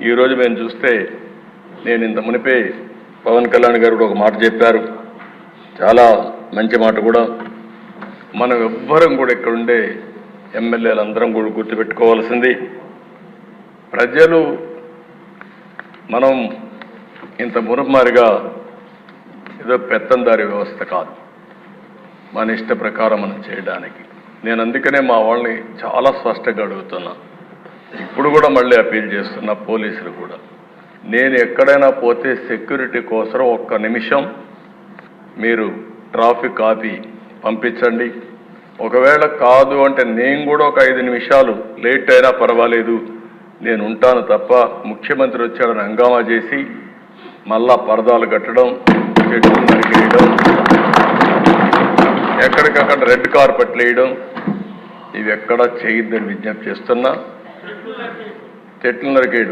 ఈరోజు మేము చూస్తే నేను ఇంత మునిపే పవన్ కళ్యాణ్ గారు కూడా ఒక మాట చెప్పారు, చాలా మంచి మాట కూడా. మనం ఎవ్వరం కూడా ఇక్కడ ఉండే ఎమ్మెల్యేలందరం కూడా గుర్తుపెట్టుకోవాల్సింది, ప్రజలు మనం ఇంత మురమారిగా ఏదో పెత్తందారి వ్యవస్థ కాదు, మన ఇష్ట ప్రకారం మనం చేయడానికి. నేను అందుకనే మా వాళ్ళని చాలా స్పష్టంగా అడుగుతున్నా, ఇప్పుడు కూడా మళ్ళీ అపీల్ చేస్తున్నా పోలీసులు కూడా, నేను ఎక్కడైనా పోతే సెక్యూరిటీ కోసం ఒక్క నిమిషం మీరు ట్రాఫిక్ ఆపి పంపించండి. ఒకవేళ కాదు అంటే నేను కూడా ఒక 5 నిమిషాలు లేట్ అయినా పర్వాలేదు, నేను ఉంటాను తప్ప ముఖ్యమంత్రి వచ్చాడని హంగామా చేసి మళ్ళా పరదాలు కట్టడం, చెట్లు నరికేయడం, ఎక్కడికక్కడ రెడ్ కార్పెట్లు వేయడం ఇవి ఎక్కడా చేయొద్దని విజ్ఞప్తి చేస్తున్నా. చెట్లు నరికేయడం